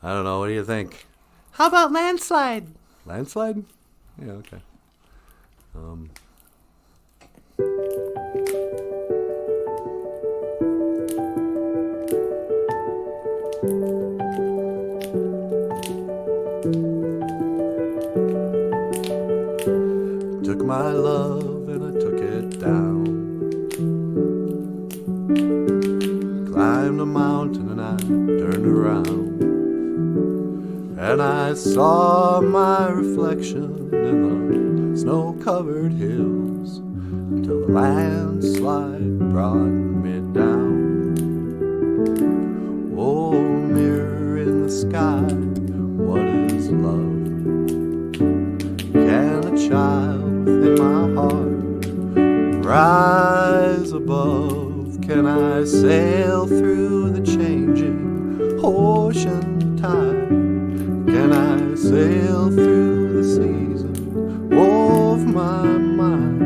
I don't know. What do you think? How about landslide? Landslide? Yeah, okay. Took my love and I took it down. Climbed a mountain and I turned around. And I saw my reflection in the snow-covered hills till the landslide brought me down. Oh, mirror in the sky, what is love? Can a child within my heart rise above? Can I sail through the changing ocean tide? Can I sail through the season of my mind?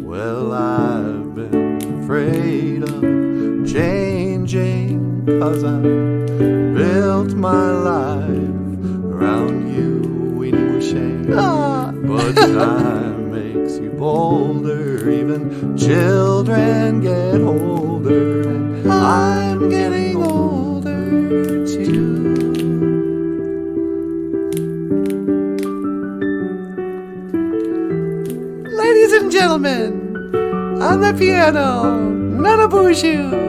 Well, I've been afraid of changing 'cause I built my life around you, Weenie Wooshane. But time makes you bolder, even children get older, and I'm getting older too. Ladies and gentlemen, on the piano, NANABOOZHOO.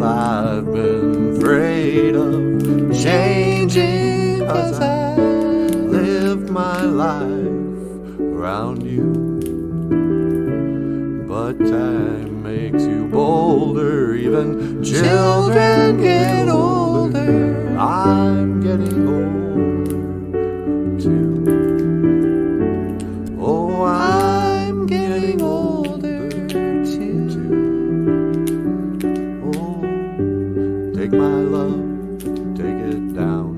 I've been afraid of changing 'cause I lived my life around you. But time makes you bolder, even children get older. I'm getting older too. Oh, I'm getting older too. Take my love, take it down.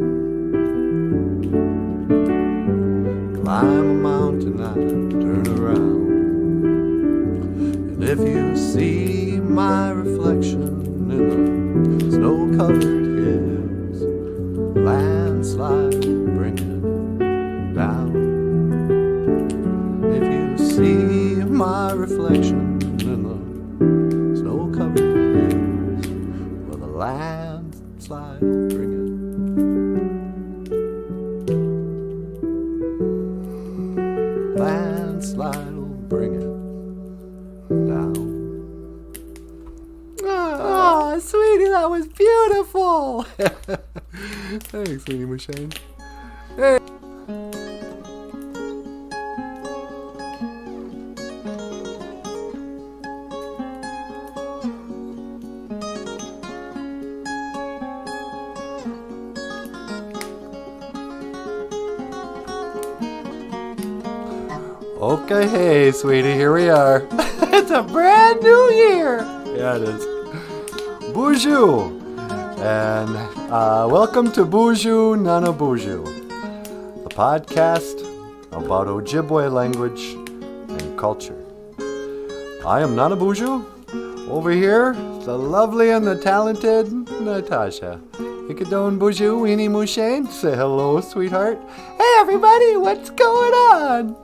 Climb a mountain, I turn around. And if you see my reflection in the snow-covered hills, landslide, bring it down. If you see my reflection in the snow-covered hills, well, the landslide, bring it. Landslide will bring it down. Oh, sweetie, that was beautiful. Thanks, Weenie Wooshane. Okay, hey, sweetie, here we are. It's a brand new year. Yeah, it is. BOOZHOO! And welcome to BOOZHOO NANABOOZHOO, the podcast about Ojibwe language and culture. I am NANABOOZHOO. Over here, the lovely and the talented Natasha. Ikadon BOOZHOO, Weenie Wooshane. Say hello, sweetheart. Hey, everybody, what's going on?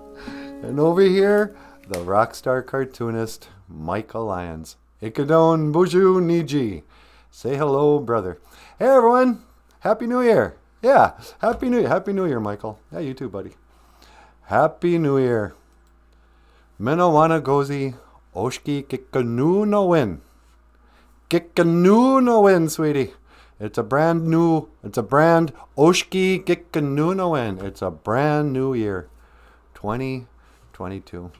And over here, the rock star cartoonist, Michael Lyons. Ikadon BOOZHOO Niji. Say hello, brother. Hey, everyone. Happy New Year. Yeah, Happy New Year. Happy New Year, Michael. Yeah, you too, buddy. Happy New Year. Menawana gozi oshki kikanu no win. Kikanu no win, sweetie. It's a brand oshki kikanu no win. It's a brand new year. 2022.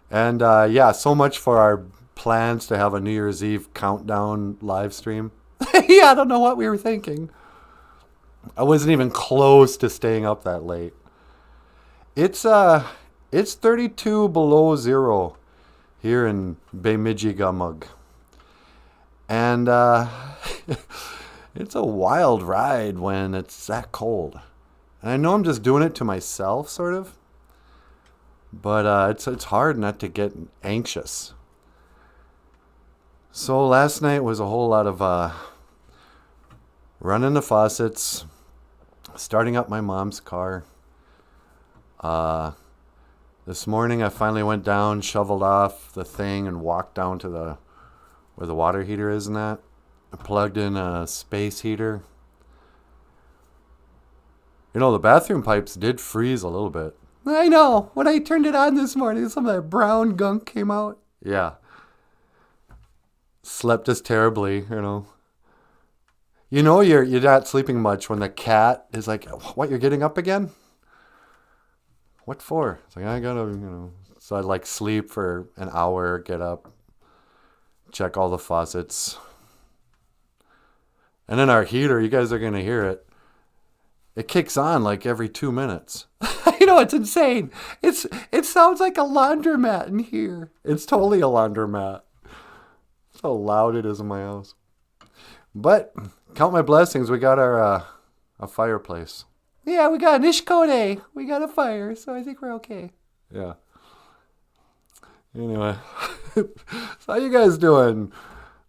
And yeah, so much for our plans to have a New Year's Eve countdown live stream. Yeah, I don't know what we were thinking. I wasn't even close to staying up that late. It's 32 below zero here in Bemidji-Gamug. And it's a wild ride when it's that cold. And I know I'm just doing it to myself, sort of. But it's hard not to get anxious. So last night was a whole lot of running the faucets, starting up my mom's car. This morning I finally went down, shoveled off the thing, and walked down to where the water heater is and that. I plugged in a space heater. You know, the bathroom pipes did freeze a little bit. I know. When I turned it on this morning, some of that brown gunk came out. Yeah. Slept just terribly, you know. You know you're not sleeping much when the cat is like, what, you're getting up again? What for? It's like, I gotta, you know. So I'd like sleep for an hour, get up, check all the faucets. And then our heater, you guys are gonna hear it. It kicks on like every 2 minutes. I know, it's insane. It sounds like a laundromat in here. It's totally a laundromat. That's how loud it is in my house. But count my blessings, we got our a fireplace. Yeah, we got an Ishkode. We got a fire, so I think we're okay. Yeah. Anyway, so how you guys doing?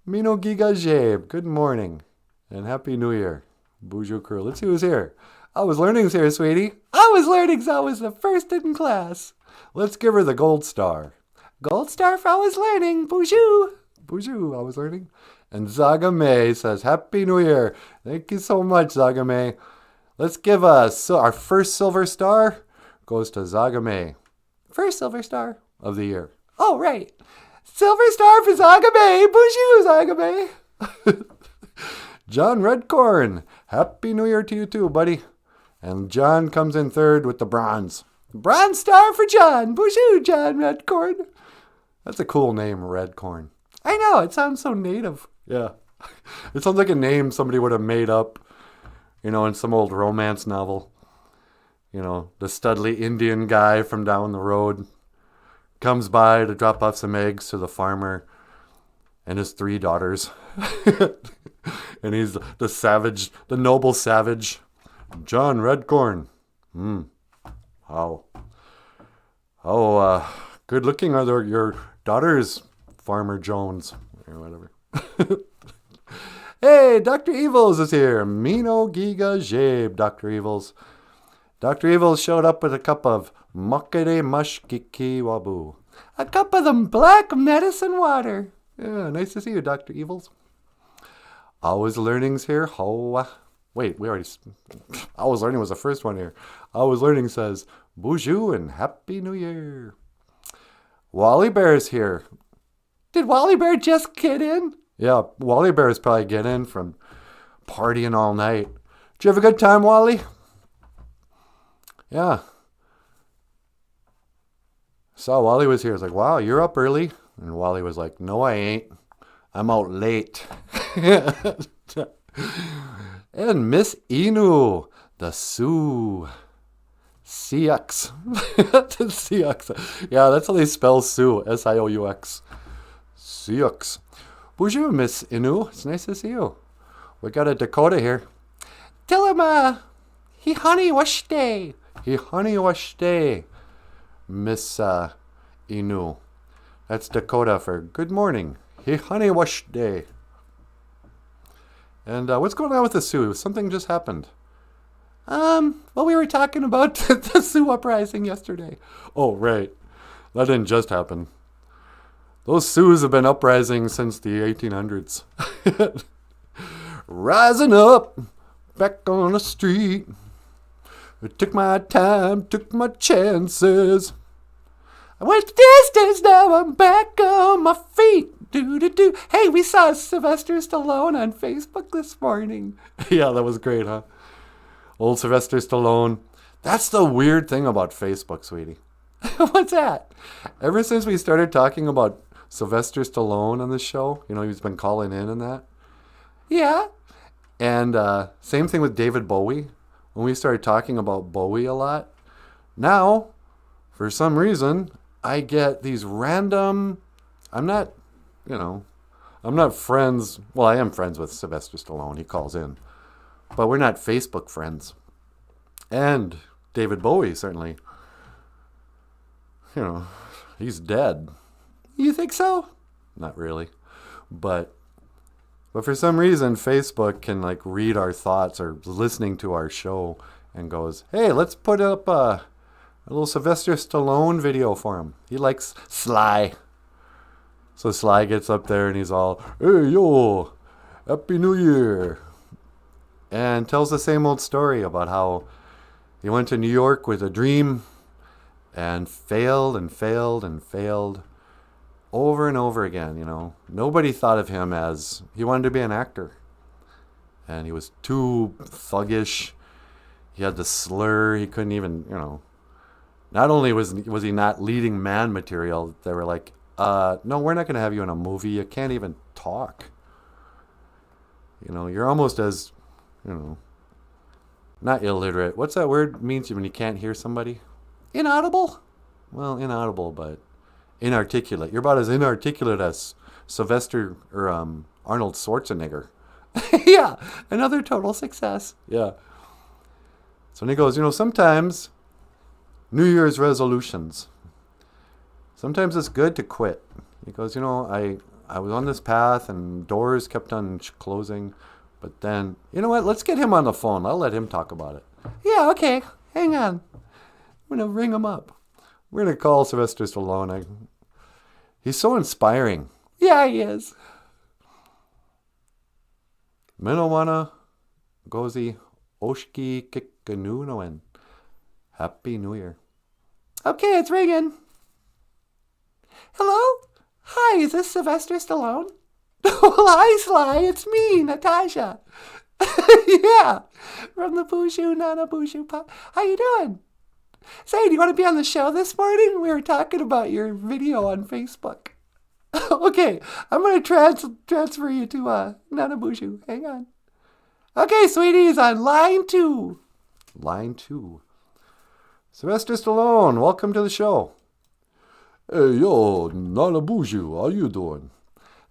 Mino Giga Jabe, good morning and Happy New Year. BOOZHOO crew. Let's see who's here. I was learning's here, sweetie. I was learning's. I was the first in class. Let's give her the gold star. Gold star for I was learning. BOOZHOO. BOOZHOO, I was learning. And Zaga May says, Happy New Year. Thank you so much, Zaga May. Let's give us our first silver star goes to Zaga May. First silver star of the year. Oh, right. Silver star for Zaga May. BOOZHOO, Zaga May. John Redcorn. Happy New Year to you too, buddy. And John comes in third with the bronze. Bronze star for John. BOOZHOO, John Redcorn. That's a cool name, Redcorn. I know. It sounds so native. Yeah. It sounds like a name somebody would have made up, you know, in some old romance novel. You know, the studly Indian guy from down the road comes by to drop off some eggs to the farmer and his 3 daughters. And he's the savage, the noble savage, John Redcorn. How good looking are your daughters, Farmer Jones, or whatever. Hey, Dr. Evils is here. Mino Giga Jabe, Dr. Evils. Dr. Evils showed up with a cup of Makere Mashkiki Wabu. A cup of them black medicine water. Yeah, nice to see you, Dr. Evils. Always Learning's here. Wait, we already... Always Learning was the first one here. Always Learning says, BOOZHOO and Happy New Year. Wally Bear's here. Did Wally Bear just get in? Yeah, Wally Bear's probably get in from partying all night. Did you have a good time, Wally? Yeah. Saw Wally was here. I was like, wow, you're up early? And Wally was like, no, I ain't. I'm out late. And Miss Inu, the Sioux. Siux. Siux. Yeah, that's how they spell Sioux. S-I-O-U-X. Siux. Bonjour, Miss Inu. It's nice to see you. We got a Dakota here. Tell him, he honey washte. He honey washte, Miss Inu. That's Dakota for good morning. He honey washte. And what's going on with the Sioux? Something just happened. Well, we were talking about the Sioux uprising yesterday. Oh, right. That didn't just happen. Those Sioux have been uprising since the 1800s. Rising up, back on the street. I took my time, took my chances. I went the distance, now I'm back on my feet. Do. Hey, we saw Sylvester Stallone on Facebook this morning. Yeah, that was great, huh? Old Sylvester Stallone. That's the weird thing about Facebook, sweetie. What's that? Ever since we started talking about Sylvester Stallone on this show, you know, he's been calling in and that. Yeah. And same thing with David Bowie. When we started talking about Bowie a lot, now for some reason, I get these random, I'm not, I'm not friends. Well, I am friends with Sylvester Stallone. He calls in. But we're not Facebook friends. And David Bowie, certainly. He's dead. You think so? Not really. But for some reason, Facebook can read our thoughts or listening to our show and goes, hey, let's put up a little Sylvester Stallone video for him. He likes Sly. So Sly gets up there and he's all, hey, yo, Happy New Year. And tells the same old story about how he went to New York with a dream and failed and failed and failed over and over again, Nobody thought of him as, he wanted to be an actor. And he was too thuggish. He had the slur. He couldn't even, Not only was he not leading man material, they were like, no, we're not going to have you in a movie. You can't even talk. You're almost as, not illiterate. What's that word means when you can't hear somebody? Inaudible? Well, inaudible, but inarticulate. You're about as inarticulate as Sylvester or Arnold Schwarzenegger. Yeah, another total success. Yeah. So when he goes, sometimes New Year's resolutions. Sometimes it's good to quit. He goes, I was on this path and doors kept on closing. But then, you know what? Let's get him on the phone. I'll let him talk about it. Yeah, okay. Hang on. I'm going to ring him up. We're going to call Sylvester Stallone. He's so inspiring. Yeah, he is. Minawana Gozi Oshki Kikanunoen. Happy New Year. Okay, it's ringing. Hello? Hi, is this Sylvester Stallone? Well, hi, Sly. It's me, Natasha. Yeah, from the BOOZHOO NANABOOZHOO. How you doing? Say, do you want to be on the show this morning? We were talking about your video on Facebook. Okay, I'm going to transfer you to NANABOOZHOO. Hang on. Okay, sweetie, he's on line 2. Line 2. Sylvester Stallone, welcome to the show. Hey, yo, NANABOOZHOO, how you doing?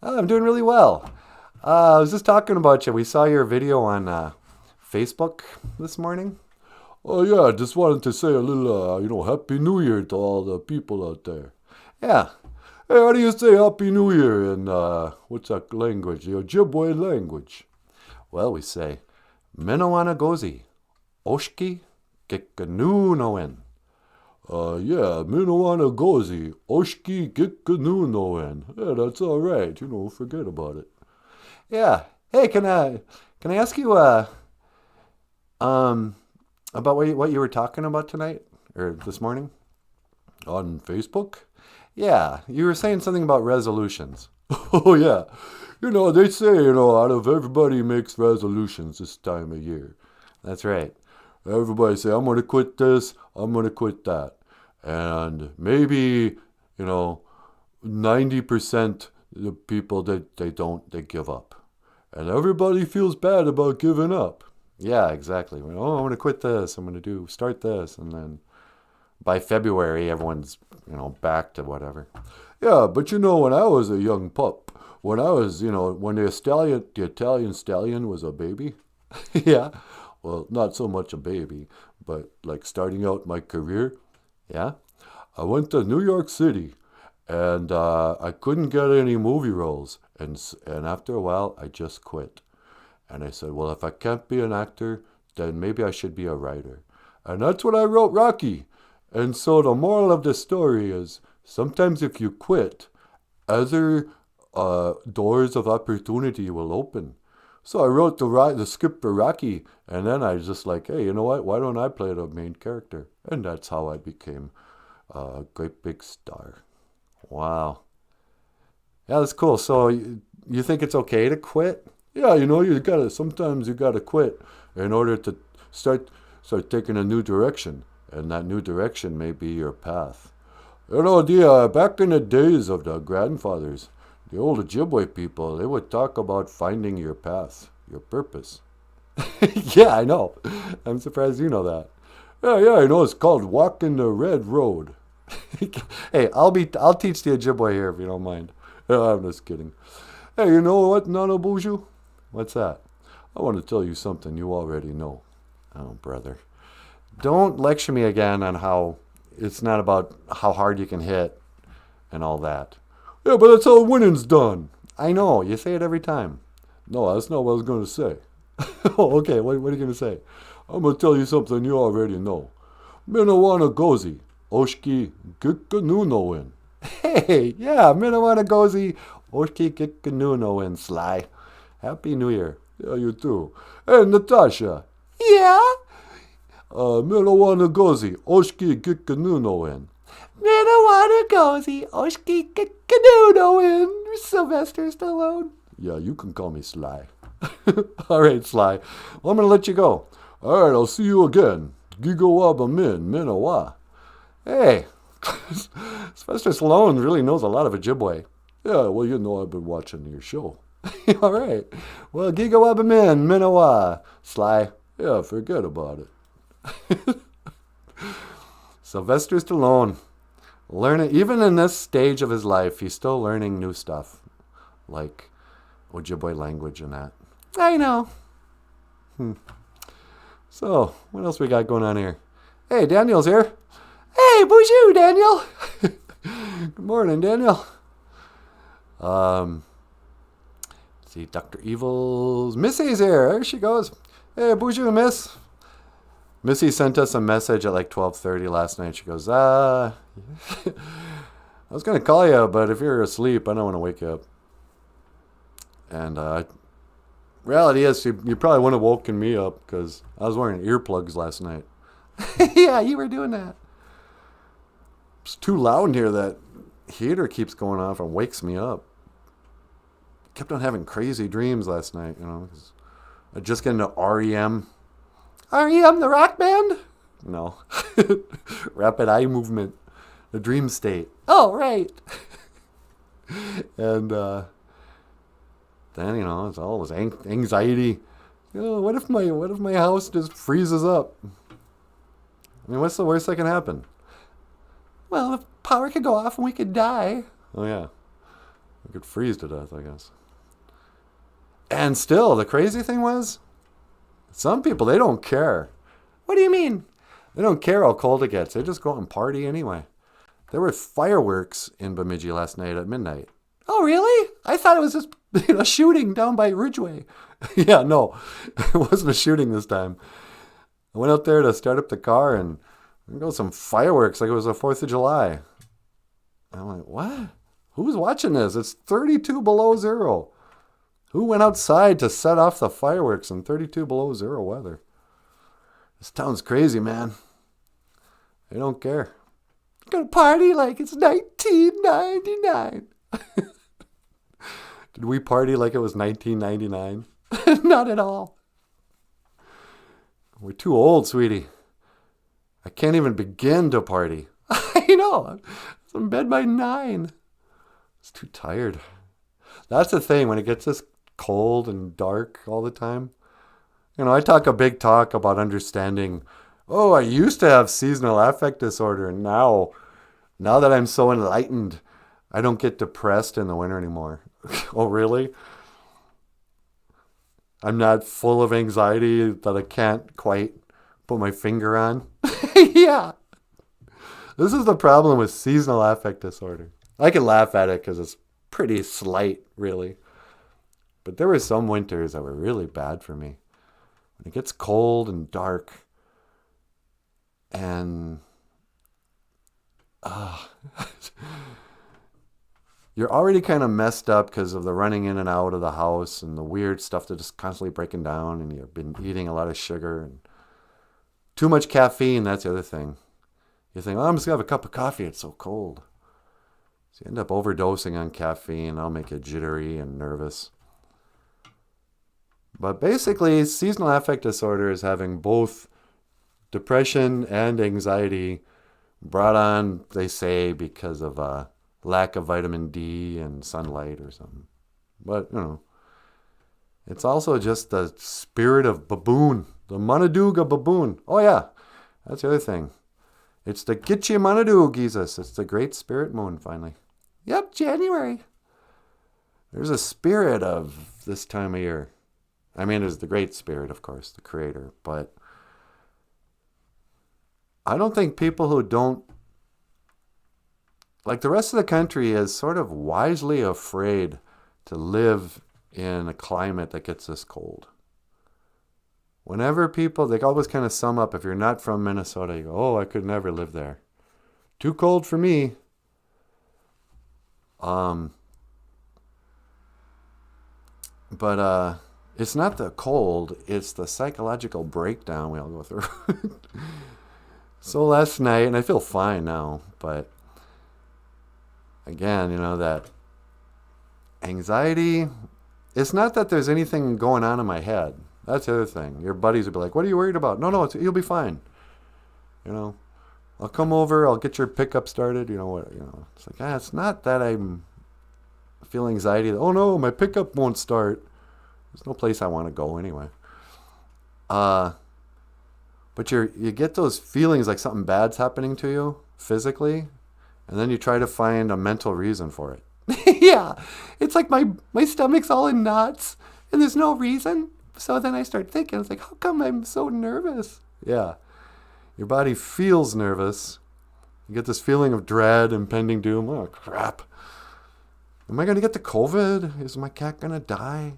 I'm doing really well. I was just talking about you. We saw your video on Facebook this morning. Oh, yeah, just wanted to say a little, Happy New Year to all the people out there. Yeah. Hey, how do you say Happy New Year in, what's that language? The Ojibwe language. Well, we say, Minawana Gozi, Oshki Kikanunoen. Yeah, Minawana Gozi, Oshki Kikanunoen. Yeah, that's all right. Forget about it. Yeah. Hey, can I ask you about what you were talking about tonight or this morning on Facebook? Yeah, you were saying something about resolutions. Oh yeah, they say out of everybody makes resolutions this time of year. That's right. Everybody say I'm gonna quit this, I'm gonna quit that, and maybe 90% the people they give up, and everybody feels bad about giving up. Yeah, exactly. I'm going to quit this. I'm going to start this. And then by February, everyone's, back to whatever. Yeah, but when I was a young pup, when I was, when the Italian stallion was a baby. Yeah. Well, not so much a baby, but starting out my career. Yeah. I went to New York City and I couldn't get any movie roles. And after a while, I just quit. And I said, well, if I can't be an actor, then maybe I should be a writer. And that's when I wrote Rocky. And so the moral of the story is, sometimes if you quit, other doors of opportunity will open. So I wrote the script for Rocky, and then I was just like, hey, you know what? Why don't I play the main character? And that's how I became a great big star. Wow. Yeah, that's cool. So you think it's okay to quit? Yeah, sometimes you gotta quit in order to start taking a new direction, and that new direction may be your path. Back in the days of the grandfathers, the old Ojibwe people, they would talk about finding your path, your purpose. Yeah, I know. I'm surprised you know that. Yeah, it's called walking the red road. Hey, I'll teach the Ojibwe here if you don't mind. I'm just kidding. Hey, you know what, Nanaboozhoo? What's that? I want to tell you something you already know. Oh, brother. Don't lecture me again on how it's not about how hard you can hit and all that. Yeah, but that's how winning's done. I know, you say it every time. No, that's not what I was going to say. Oh, okay, what are you going to say? I'm going to tell you something you already know. Minawana gozi, oshki gikanunoin. Hey, yeah, Minawana gozi, oshki gikanunoin, Sly. Happy New Year. Yeah, you too. Hey, Natasha. Yeah? Minawana gozi, oshki gikanunoin. Minnewanna-gozi, Oshki Canoe Sylvester Stallone. Yeah, you can call me Sly. All right, Sly. Well, I'm going to let you go. All right, I'll see you again. Gigawaba min, minawa. Hey, Sylvester Stallone really knows a lot of Ojibwe. Yeah, well, you know I've been watching your show. All right. Well, Gigawabamin, Minawa, Sly. Yeah, forget about it. Sylvester Stallone. Learning, even in this stage of his life, he's still learning new stuff. Like Ojibwe language and that. I know. So, what else we got going on here? Hey, Daniel's here. Hey, BOOZHOO, Daniel. Good morning, Daniel. Let's see, Dr. Evil's Missy's here. There she goes. Hey, BOOZHOO, Miss. Missy sent us a message at like 12:30 last night. She goes, I was going to call you, but if you're asleep, I don't want to wake you up. And reality is, you probably wouldn't have woken me up because I was wearing earplugs last night. Yeah, you were doing that. It's too loud in here. That heater keeps going off and wakes me up. Kept on having crazy dreams last night, you know. 'Cause I just get into REM. REM, the rock band? No. Rapid eye movement. The dream state. Oh, right. And then, you know, it's all this anxiety. You know, what if my house just freezes up? I mean, what's the worst that can happen? Well, the power could go off and we could die. Oh, yeah. We could freeze to death, I guess. And still, the crazy thing was, some people, they don't care. What do you mean? They don't care how cold it gets. They just go out and party anyway. There were fireworks in Bemidji last night at midnight. Oh, really? I thought it was just a shooting down by Ridgeway. Yeah, no. It wasn't a shooting this time. I went out there to start up the car and there goes some fireworks like it was the 4th of July. I'm like, what? Who's watching this? It's 32 below zero. Who went outside to set off the fireworks in 32 below zero weather? This town's crazy, man. They don't care. Gonna party like it's 1999. Did we party like it was 1999? Not at all. We're too old, sweetie. I can't even begin to party. I know. I was in bed by 9. It's too tired. That's the thing, when it gets this cold and dark all the time. You know, I talk a big talk about understanding, oh, I used to have seasonal affect disorder, and now that I'm so enlightened, I don't get depressed in the winter anymore. Oh, really? I'm not full of anxiety that I can't quite put my finger on. Yeah. This is the problem with seasonal affect disorder. I can laugh at it because it's pretty slight, really. But there were some winters that were really bad for me. When it gets cold and dark and you're already kind of messed up because of the running in and out of the house and the weird stuff that's just constantly breaking down, and you've been eating a lot of sugar and too much caffeine. That's the other thing. You think, oh, I'm just going to have a cup of coffee. It's so cold. So you end up overdosing on caffeine. That'll make you jittery and nervous. But basically, seasonal affect disorder is having both depression and anxiety brought on, they say, because of lack of vitamin D and sunlight or something. But, you know, it's also just the spirit of baboon, the Monaduga baboon. Oh, yeah, that's the other thing. It's the Gitchimanadu Jesus. It's the Great Spirit Moon, finally. Yep, January. There's a spirit of this time of year. I mean, there's the Great Spirit, of course, the Creator. But I don't think people who don't, like the rest of the country, is sort of wisely afraid to live in a climate that gets this cold. Whenever people, they always kind of sum up, if you're not from Minnesota, you go, oh, I could never live there. Too cold for me. But it's not the cold, it's the psychological breakdown we all go through. So last night, and I feel fine now, but again, that anxiety, it's not that there's anything going on in my head. That's the other thing. Your buddies will be like, what are you worried about? No, you'll be fine. I'll come over, I'll get your pickup started, It's like, it's not that I'm feeling anxiety. Oh no, my pickup won't start. There's no place I want to go anyway. But you get those feelings like something bad's happening to you physically, and then you try to find a mental reason for it. Yeah, it's like my stomach's all in knots, and there's no reason. So then I start thinking, it's like, how come I'm so nervous? Yeah. Your body feels nervous. You get this feeling of dread, impending doom. Oh, crap. Am I going to get the COVID? Is my cat going to die?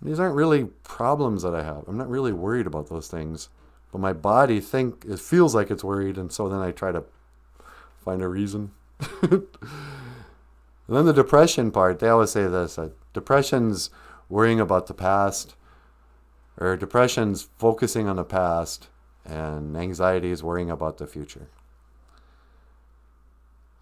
These aren't really problems that I have. I'm not really worried about those things. But my body it feels like it's worried, and so then I try to find a reason. And then the depression part, they always say this. Depression's worrying about the past, or depression's focusing on the past, and anxiety is worrying about the future.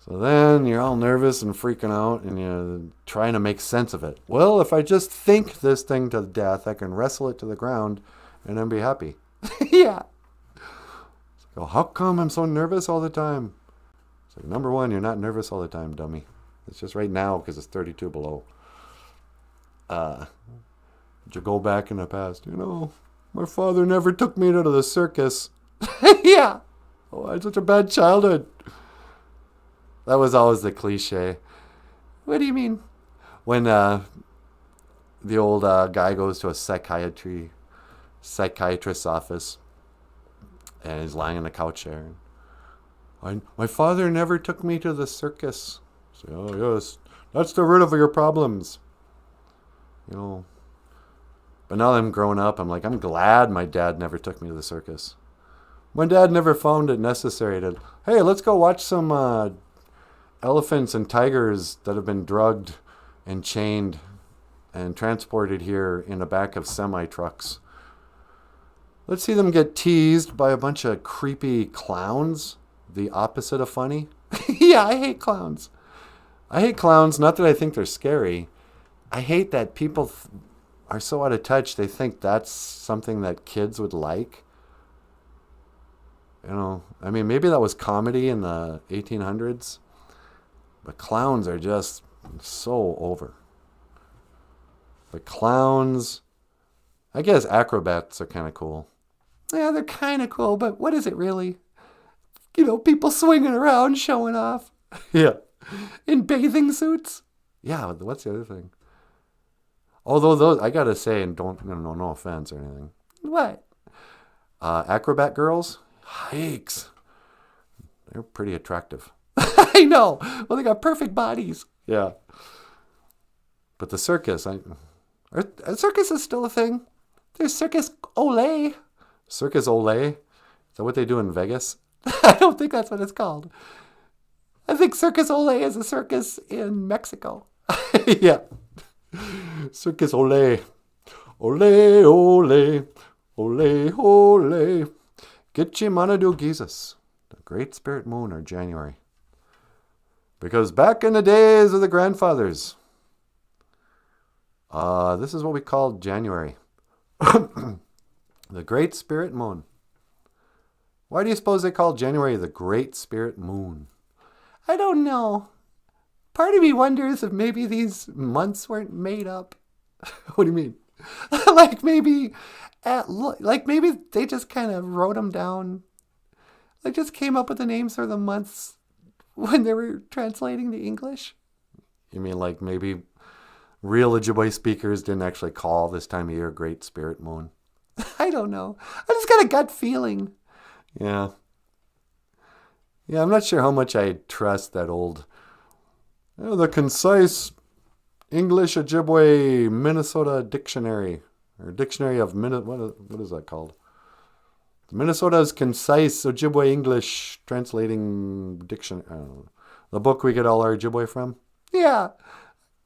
So then you're all nervous and freaking out, and you're trying to make sense of it. Well, if I just think this thing to death, I can wrestle it to the ground and then be happy. Yeah. So how come I'm so nervous all the time? It's like, number one, you're not nervous all the time, dummy. It's just right now because it's 32 below. You go back in the past. My father never took me to the circus. Yeah. Oh, I had such a bad childhood. That was always the cliche. What do you mean? When the old guy goes to a psychiatrist's office, and he's lying in a couch there. My father never took me to the circus. So, oh yes, that's the root of your problems. But now that I'm grown up, I'm like, I'm glad my dad never took me to the circus. My dad never found it necessary to, hey, let's go watch some elephants and tigers that have been drugged and chained and transported here in the back of semi-trucks. Let's see them get teased by a bunch of creepy clowns, the opposite of funny. Yeah, I hate clowns. I hate clowns, not that I think they're scary. I hate that people are so out of touch, they think that's something that kids would like. I mean, maybe that was comedy in the 1800s, but clowns are just so over. But clowns, I guess acrobats are kind of cool. Yeah, they're kind of cool, but what is it really? People swinging around, showing off. Yeah. In bathing suits. Yeah, what's the other thing? Although those, I gotta say, and no offense or anything. What? Acrobat girls, yikes. They're pretty attractive. I know. Well, they got perfect bodies. Yeah. But the circus, circus is still a thing. There's Circus Olay. Circus Olay? Is that what they do in Vegas? I don't think that's what it's called. I think Circus Olay is a circus in Mexico. Yeah. Circus Olay. Olay, olay. Olay, olay. Gitchimanadu Jesus. The Great Spirit Moon or January. Because back in the days of the grandfathers, this is what we called January. The Great Spirit Moon. Why do you suppose they call January the Great Spirit Moon? I don't know. Part of me wonders if maybe these months weren't made up. What do you mean? Like maybe they just kind of wrote them down. Like just came up with the names for the months when they were translating to English. You mean like maybe real Ojibwe speakers didn't actually call this time of year Great Spirit Moon? I don't know. I just got a gut feeling. Yeah. Yeah, I'm not sure how much I trust that old, the concise English Ojibwe Minnesota dictionary, or dictionary of what is that called? Minnesota's concise Ojibwe English translating dictionary. I don't know. The book we get all our Ojibwe from. Yeah.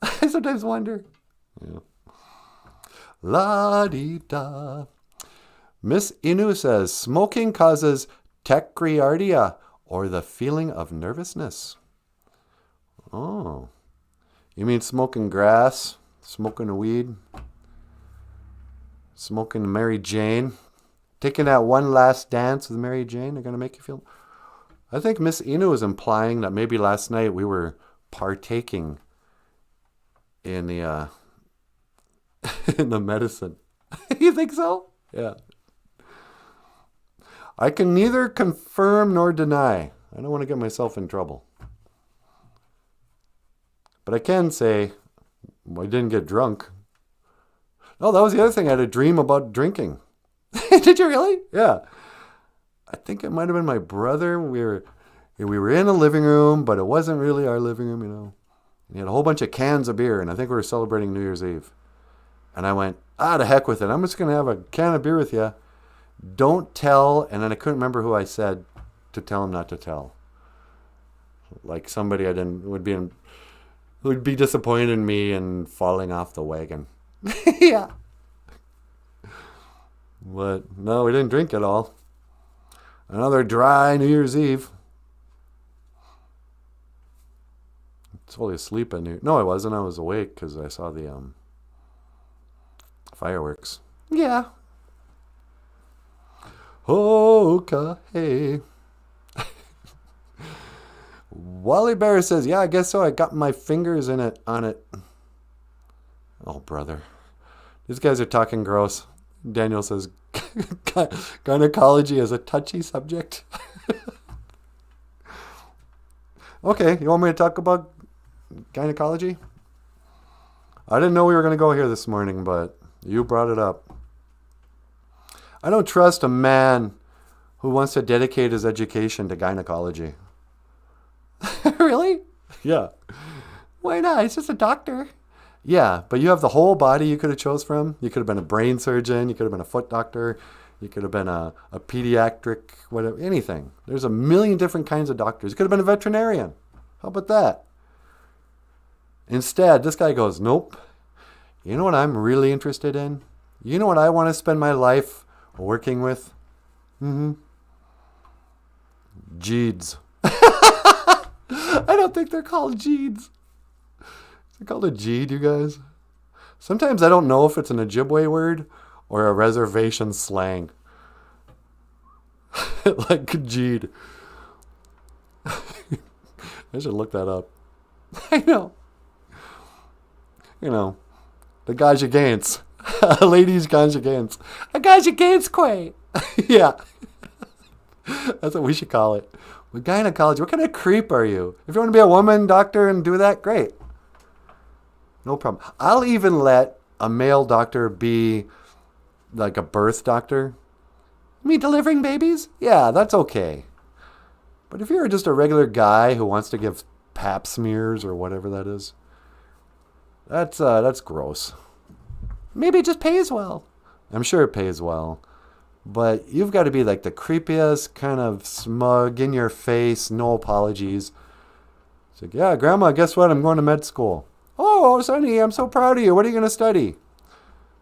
I sometimes wonder. Yeah. La-dee-da. Miss Inu says, smoking causes tachycardia, or the feeling of nervousness. Oh. You mean smoking grass, smoking weed, smoking Mary Jane, taking that one last dance with Mary Jane are going to make you feel... I think Miss Inu is implying that maybe last night we were partaking in the in the medicine. You think so? Yeah. I can neither confirm nor deny. I don't want to get myself in trouble. But I can say I didn't get drunk. Oh, that was the other thing. I had a dream about drinking. Did you really? Yeah. I think it might have been my brother. We were in a living room, but it wasn't really our living room, And he had a whole bunch of cans of beer, and I think we were celebrating New Year's Eve. And I went, to heck with it. I'm just going to have a can of beer with you. Don't tell. And then I couldn't remember who I said to tell him not to tell. Like somebody would be disappointed in me and falling off the wagon. Yeah. But no, we didn't drink at all. Another dry New Year's Eve. Totally asleep at No, I wasn't. I was awake because I saw the fireworks. Yeah. Okay. Wally Bear says, yeah, I guess so. I got my fingers on it. Oh, brother. These guys are talking gross. Daniel says, gynecology is a touchy subject. Okay, you want me to talk about gynecology? I didn't know we were going to go here this morning, but you brought it up. I don't trust a man who wants to dedicate his education to gynecology. Really? Yeah. Why not? He's just a doctor. Yeah, but you have the whole body you could have chose from. You could have been a brain surgeon. You could have been a foot doctor. You could have been a pediatric, whatever, anything. There's a million different kinds of doctors. You could have been a veterinarian. How about that? Instead, this guy goes, nope. You know what I'm really interested in? You know what I want to spend my life working with? Jeeds. I don't think they're called Jeeds. Is it called a Jeed, you guys? Sometimes I don't know if it's an Ojibwe word or a reservation slang. Like Jeed. I should look that up. I know. The Gajagants. Ladies Gajagants. A Gajagantskwe. Yeah. That's what we should call it. With gynecology, what kind of creep are you? If you want to be a woman doctor and do that, great. No problem. I'll even let a male doctor be like a birth doctor. Me delivering babies? Yeah, that's okay. But if you're just a regular guy who wants to give pap smears or whatever that is, that's gross. Maybe it just pays well. I'm sure it pays well. But you've got to be like the creepiest, kind of smug, in your face, no apologies. It's like, yeah, Grandma, guess what? I'm going to med school. Oh, Sonny, I'm so proud of you. What are you going to study?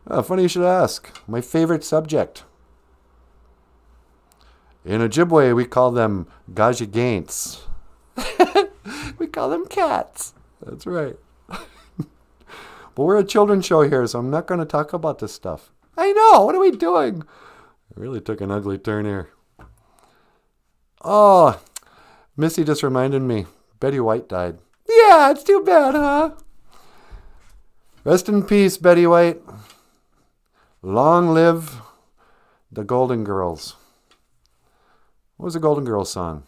Oh, funny you should ask. My favorite subject. In Ojibwe, we call them Gajagants. We call them cats. That's right. But we're a children's show here, so I'm not going to talk about this stuff. I know. What are we doing? It really took an ugly turn here. Oh, Missy just reminded me. Betty White died. Yeah, it's too bad, huh? Rest in peace, Betty White. Long live the Golden Girls. What was the Golden Girls song?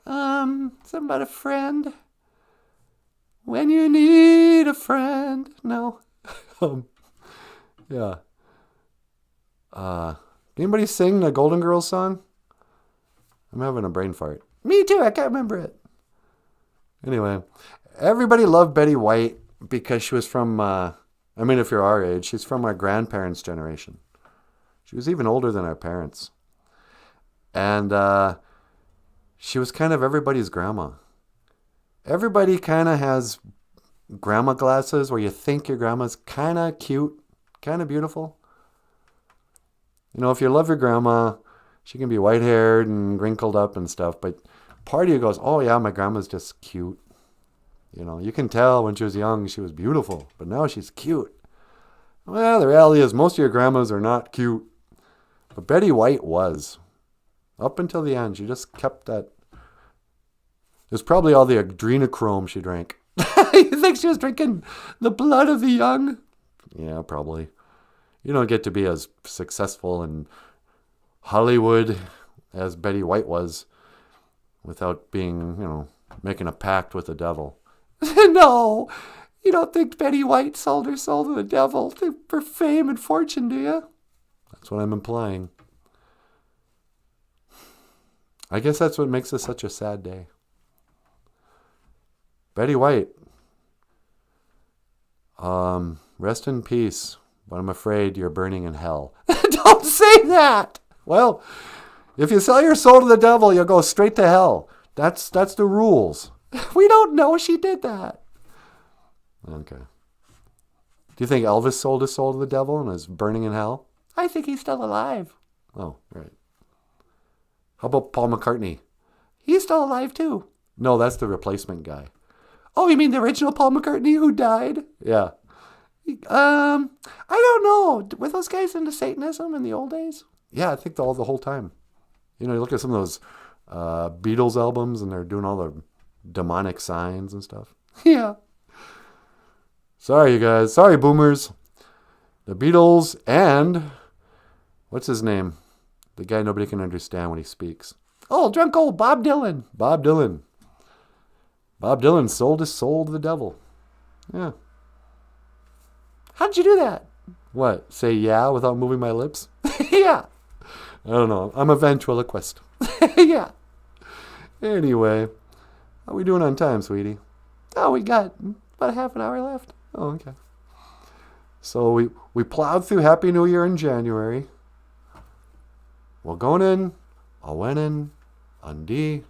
Something about a friend. When you need a friend. No. Yeah. Anybody sing the Golden Girls song? I'm having a brain fart. Me too. I can't remember it. Anyway, everybody loved Betty White because she was from, if you're our age, she's from our grandparents' generation. She was even older than our parents. And she was kind of everybody's grandma. Everybody kind of has grandma glasses where you think your grandma's kind of cute, kind of beautiful. You know, if you love your grandma, she can be white-haired and wrinkled up and stuff, but part of you goes, oh yeah, my grandma's just cute. You know, you can tell when she was young she was beautiful, but now she's cute. Well, the reality is most of your grandmas are not cute. But Betty White was. Up until the end, she just kept that. It was probably all the adrenochrome she drank. You think she was drinking the blood of the young? Yeah, probably. You don't get to be as successful in Hollywood as Betty White was without being, making a pact with the devil. No, you don't think Betty White sold her soul to the devil for fame and fortune, do you? That's what I'm implying. I guess that's what makes this such a sad day. Betty White. Rest in peace, but I'm afraid you're burning in hell. Don't say that! Well, if you sell your soul to the devil, you'll go straight to hell. That's the rules. We don't know she did that. Okay. Do you think Elvis sold his soul to the devil and is burning in hell? I think he's still alive. Oh, right. How about Paul McCartney? He's still alive too. No, that's the replacement guy. Oh, you mean the original Paul McCartney who died? Yeah. I don't know. Were those guys into Satanism in the old days? Yeah, I think the whole time. You know, you look at some of those Beatles albums and they're doing all the demonic signs and stuff. Yeah. Sorry, you guys. Sorry, boomers. The Beatles and... what's his name? The guy nobody can understand when he speaks. Oh, drunk old Bob Dylan. Bob Dylan. Bob Dylan sold his soul to the devil. Yeah. How'd you do that? What? Say yeah without moving my lips? Yeah. I don't know. I'm a ventriloquist. Yeah. Anyway, how we doing on time, sweetie? Oh, we got about a half an hour left. Oh, okay. So we plowed through Happy New Year in January. Wagonin, Awenin, Andi,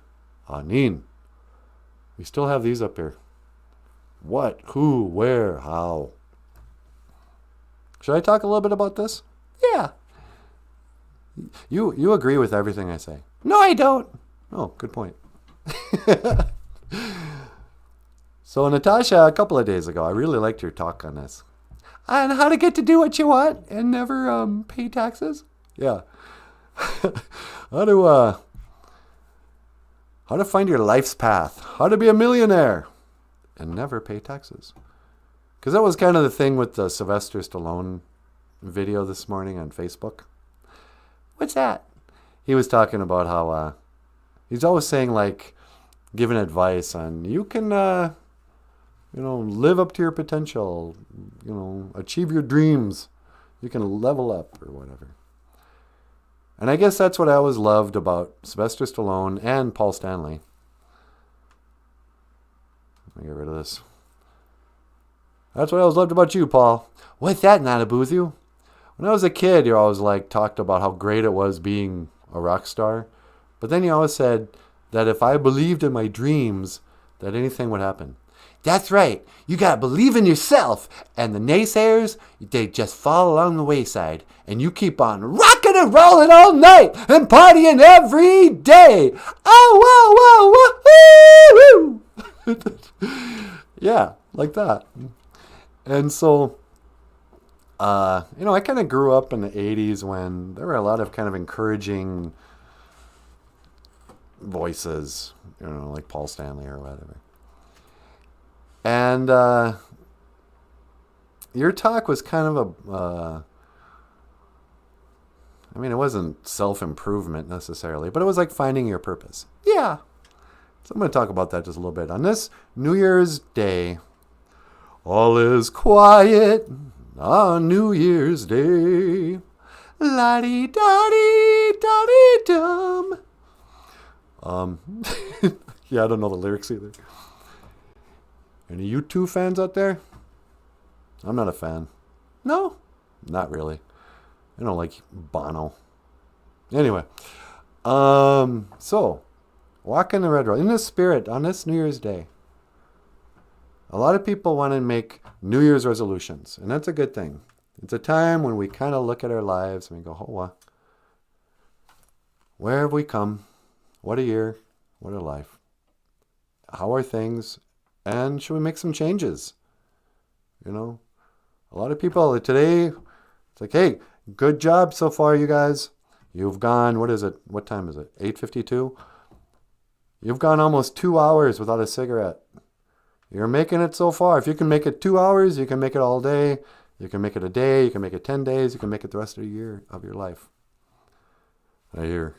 Anin. We still have these up here. What, who, where, how. Should I talk a little bit about this? Yeah. You agree with everything I say. No, I don't. Oh, good point. So, Natasha, a couple of days ago, I really liked your talk on this. On how to get to do what you want and never pay taxes? Yeah. How to find your life's path. How to be a millionaire and never pay taxes. Because that was kind of the thing with the Sylvester Stallone video this morning on Facebook. What's that? He was talking about how he's always saying, like, giving advice on you can, live up to your potential, achieve your dreams. You can level up or whatever. And I guess that's what I always loved about Sylvester Stallone and Paul Stanley. Let me get rid of this. That's what I always loved about you, Paul. What's that, Nanaboozu? When I was a kid, you always talked about how great it was being a rock star. But then you always said that if I believed in my dreams, that anything would happen. That's right. You got to believe in yourself. And the naysayers, they just fall along the wayside. And you keep on rocking and rolling all night and partying every day. Oh, whoa, whoa, whoa, woo. Yeah, like that. And so, I kind of grew up in the 80s when there were a lot of kind of encouraging voices, like Paul Stanley or whatever. And your talk was kind of I mean, it wasn't self-improvement necessarily, but it was like finding your purpose. Yeah. So I'm going to talk about that just a little bit. On this New Year's Day, all is quiet on New Year's Day. La-dee-da-dee-da-dee-dum. Yeah, I don't know the lyrics either. Any U2 fans out there? I'm not a fan. No? Not really. I don't like Bono. Anyway, so walk in the red road in the spirit on this New Year's Day. A lot of people want to make New Year's resolutions, and that's a good thing. It's a time when we kind of look at our lives and we go, oh, where have we come? What a year. What a life. How are things? And should we make some changes? You know, a lot of people today, it's like, hey, good job so far, you guys. You've gone, what is it? What time is it? 8:52? You've gone almost 2 hours without a cigarette. You're making it so far. If you can make it 2 hours, you can make it all day. You can make it a day. You can make it 10 days. You can make it the rest of the year of your life. I hear.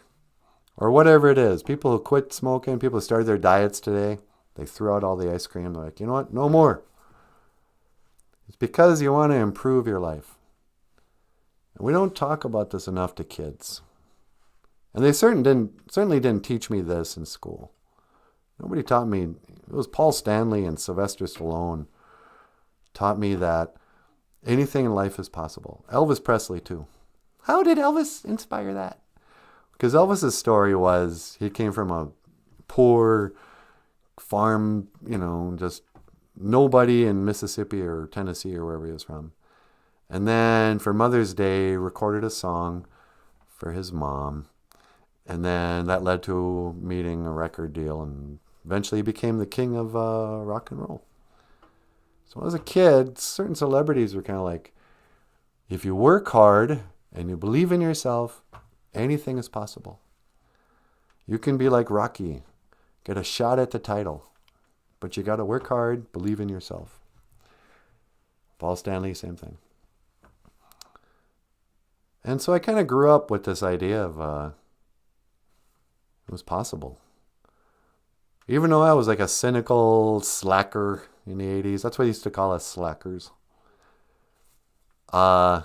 Or whatever it is. People who quit smoking, people who started their diets today, they threw out all the ice cream. They're like, you know what? No more. It's because you want to improve your life. And we don't talk about this enough to kids. And they certainly didn't teach me this in school. Nobody taught me. It was Paul Stanley and Sylvester Stallone taught me that anything in life is possible. Elvis Presley too. How did Elvis inspire that? Because Elvis's story was he came from a poor farm, just nobody in Mississippi or Tennessee or wherever he was from. And then for Mother's Day, recorded a song for his mom. And then that led to meeting a record deal, and eventually he became the king of rock and roll. So as a kid, certain celebrities were kind of like, if you work hard and you believe in yourself, anything is possible. You can be like Rocky, get a shot at the title, but you got to work hard, believe in yourself. Paul Stanley, same thing. And so I kind of grew up with this idea of it was possible. Even though I was like a cynical slacker in the 80s, that's what they used to call us, slackers. I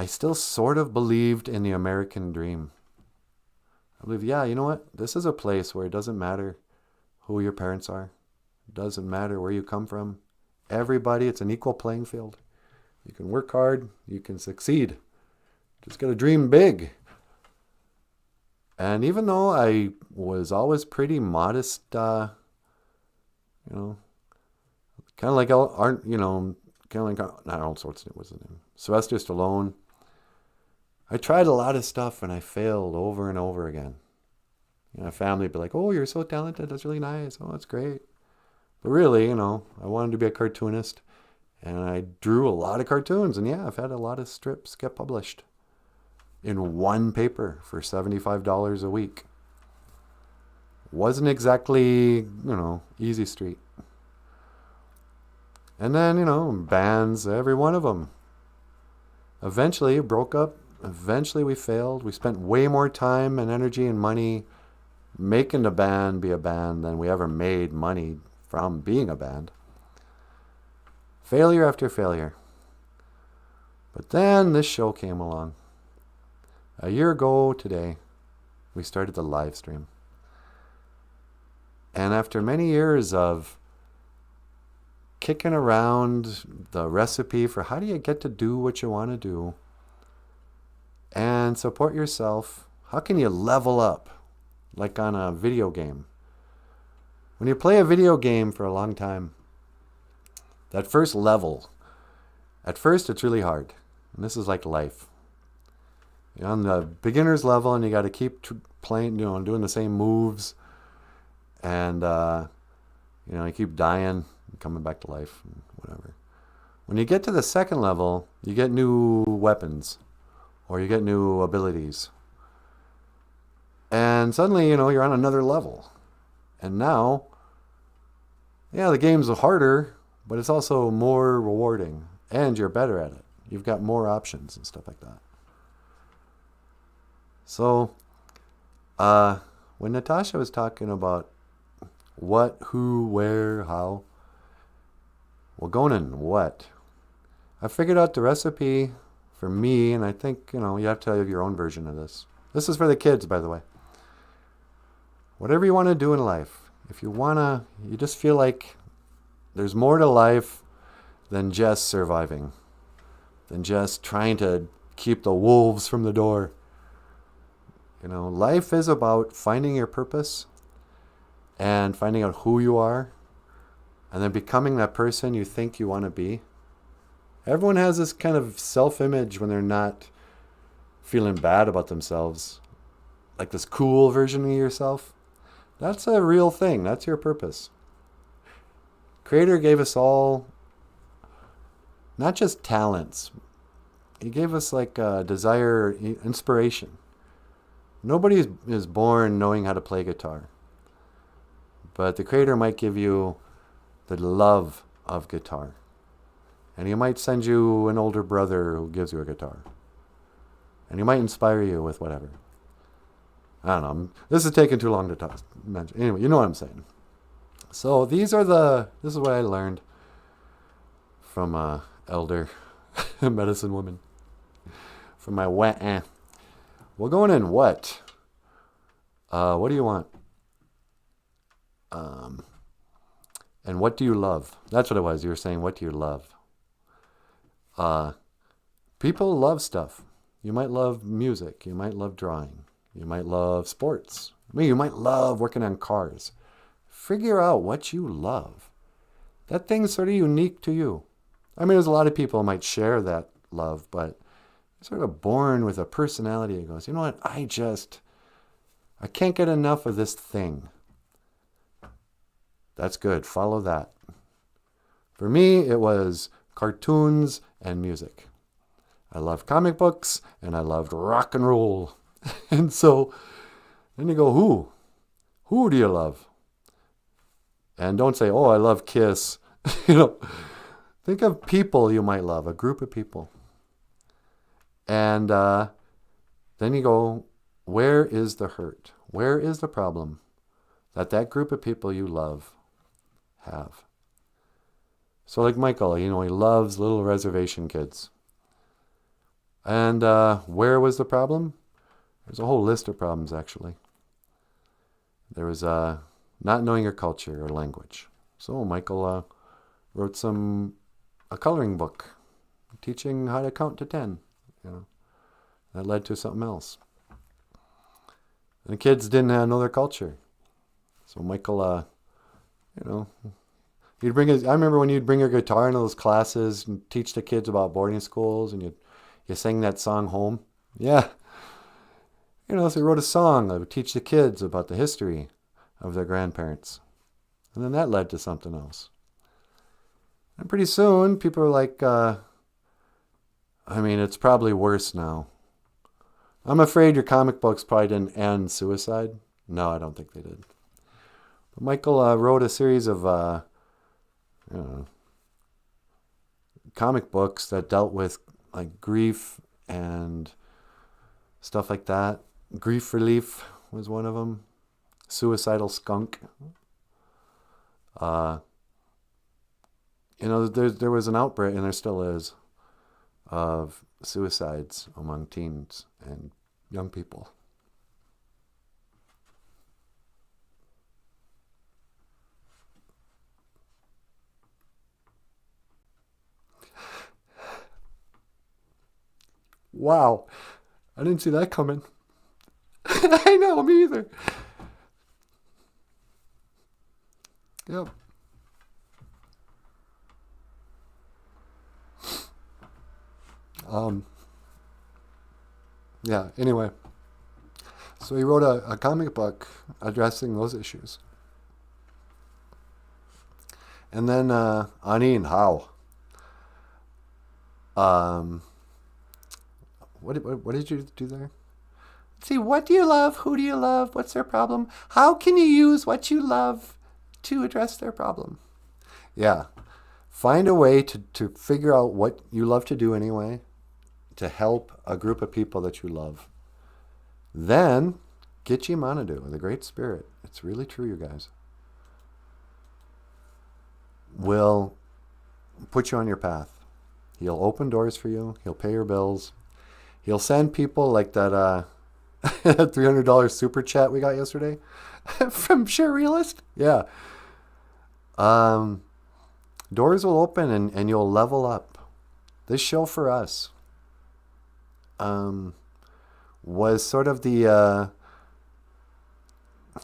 still sort of believed in the American dream. I believe, yeah, you know what? This is a place where it doesn't matter who your parents are. It doesn't matter where you come from. Everybody, it's an equal playing field. You can work hard. You can succeed. Just got to dream big. And even though I was always pretty modest, kind of like Arnold Schwarzenegger was his name, Sylvester Stallone. I tried a lot of stuff and I failed over and over again. My family would be like, "Oh, you're so talented. That's really nice. Oh, that's great." But really, I wanted to be a cartoonist, and I drew a lot of cartoons. And yeah, I've had a lot of strips get published in one paper for $75 a week. Wasn't exactly, easy street. And then, bands, every one of them. Eventually broke up. Eventually we failed. We spent way more time and energy and money making the band be a band than we ever made money from being a band. Failure after failure. But then this show came along. A year ago today, we started the live stream. And after many years of kicking around the recipe for how do you get to do what you want to do and support yourself, how can you level up like on a video game? When you play a video game for a long time, that first level, at first it's really hard. And this is like life. You're on the beginner's level and you got to keep playing, doing the same moves. And, you keep dying and coming back to life and whatever. When you get to the second level, you get new weapons or you get new abilities. And suddenly, you're on another level. And now, yeah, the game's harder, but it's also more rewarding and you're better at it. You've got more options and stuff like that. So, when Natasha was talking about what, who, where, how, well, going in what? I figured out the recipe for me, and I think, you have to have your own version of this. This is for the kids, by the way. Whatever you want to do in life, if you just feel like there's more to life than just surviving, than just trying to keep the wolves from the door. Life is about finding your purpose and finding out who you are and then becoming that person you think you want to be. Everyone has this kind of self-image when they're not feeling bad about themselves, like this cool version of yourself. That's a real thing. That's your purpose. Creator gave us all not just talents. He gave us like a desire, inspiration. Nobody is born knowing how to play guitar. But the Creator might give you the love of guitar. And He might send you an older brother who gives you a guitar. And He might inspire you with whatever. I don't know. This is taking too long to talk. Anyway, you know what I'm saying. So this is what I learned from elder medicine woman. From my Well, going in what? What do you want? And what do you love? That's what it was. You were saying, what do you love? People love stuff. You might love music. You might love drawing. You might love sports. You might love working on cars. Figure out what you love. That thing's sort of unique to you. There's a lot of people who might share that love, but you're sort of born with a personality that goes, you know what, I can't get enough of this thing. That's good. Follow that. For me, it was cartoons and music. I loved comic books and I loved rock and roll. And so then you go, who? Who do you love? And don't say, oh, I love Kiss. Think of people you might love, a group of people. And then you go, where is the hurt? Where is the problem that group of people you love have? So like Michael, he loves little reservation kids. And where was the problem? There's a whole list of problems, actually. There was not knowing your culture or language. So Michael wrote a coloring book teaching how to count to 10. That led to something else. And the kids didn't know their culture. So Michael, he'd bring I remember when you'd bring your guitar into those classes and teach the kids about boarding schools and you sang that song home. Yeah. So he wrote a song that would teach the kids about the history of their grandparents. And then that led to something else. And pretty soon, people are like, it's probably worse now. I'm afraid your comic books probably didn't end suicide. No, I don't think they did. But Michael wrote a series of comic books that dealt with like grief and stuff like that. Grief Relief was one of them. Suicidal Skunk. There was an outbreak, and there still is, of suicides among teens and young people. Wow. I didn't see that coming. I know, me either. Yep. Yeah, anyway. So he wrote a comic book addressing those issues. And then Ani and How. What did you do there? See, what do you love? Who do you love? What's their problem? How can you use what you love to address their problem? Yeah. Find a way to figure out what you love to do anyway, to help a group of people that you love. Then, Gitchi Manadu, the Great Spirit, it's really true, you guys, will put you on your path. He'll open doors for you. He'll pay your bills. He'll send people like that $300 super chat we got yesterday From Surrealist? Yeah. Doors will open and you'll level up. This show for us was sort of the...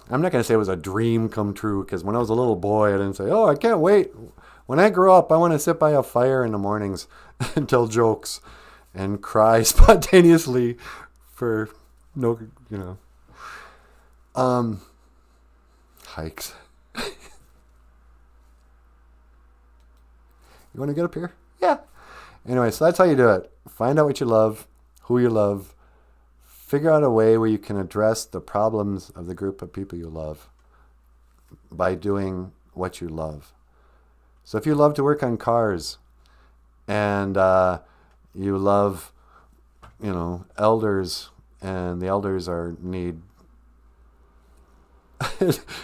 I'm not going to say it was a dream come true, because when I was a little boy, I didn't say, oh, I can't wait. When I grow up, I want to sit by a fire in the mornings and tell jokes and cry spontaneously for no, hikes. You want to get up here? Yeah. Anyway, so that's how you do it. Find out what you love, who you love. Figure out a way where you can address the problems of the group of people you love by doing what you love. So if you love to work on cars and you love, elders, and the elders need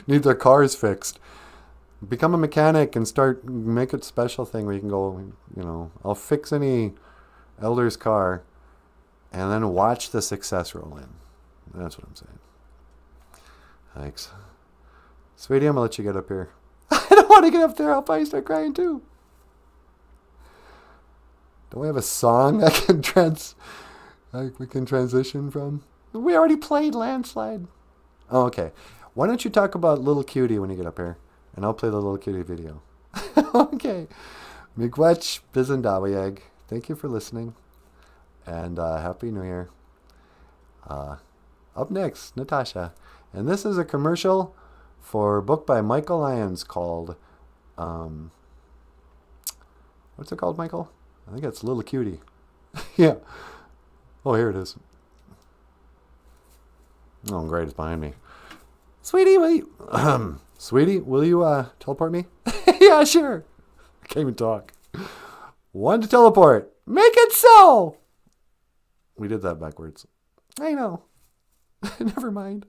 their cars fixed, become a mechanic and make it a special thing where you can go, I'll fix any elder's car and then watch the success roll in. That's what I'm saying. Thanks. Sweetie, I'm going to let you get up here. I don't want to get up there. I'll probably start crying too. Don't we have a song we can transition from? We already played Landslide. Oh, okay. Why don't you talk about Little Cutie when you get up here? And I'll play the Little Cutie video. Okay. Miigwech Bizendawiyeg. Thank you for listening. And Happy New Year. Up next, Natasha. And this is a commercial for a book by Michael Lyons called... what's it called, Michael? I think it's Little Cutie. Yeah. Oh, here it is. Oh, great. It's behind me. Sweetie, will you... Sweetie, will you teleport me? Yeah, sure. I can't even talk. One to teleport. Make it so! We did that backwards. I know. Never mind.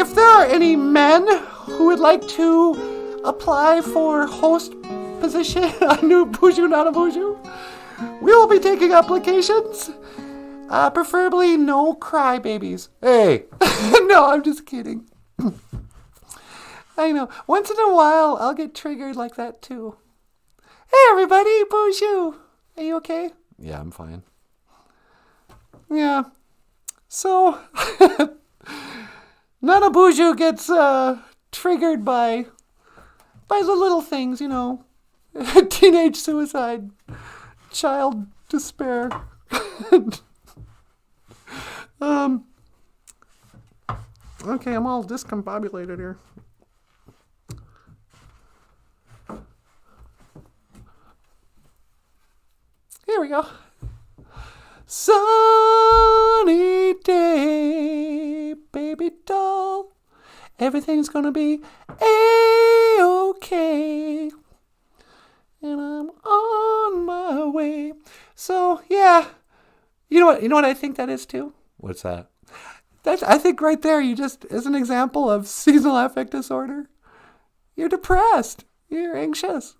If there are any men who would like to apply for host position on New BOOZHOO NANABOOZHOO, we will be taking applications. Preferably no crybabies. Hey! No, I'm just kidding. I know. Once in a while, I'll get triggered like that too. Hey, everybody, BOOZHOO. Are you okay? Yeah, I'm fine. Yeah. So, NANABOOZHOO gets triggered by the little things, teenage suicide, child despair. Okay, I'm all discombobulated here. Here we go. Sunny day, baby Everything's gonna be A-okay. And I'm on my way. So, yeah. You know what I think that is too? What's that? I think right there, you just, as an example of seasonal affect disorder, you're depressed. You're anxious.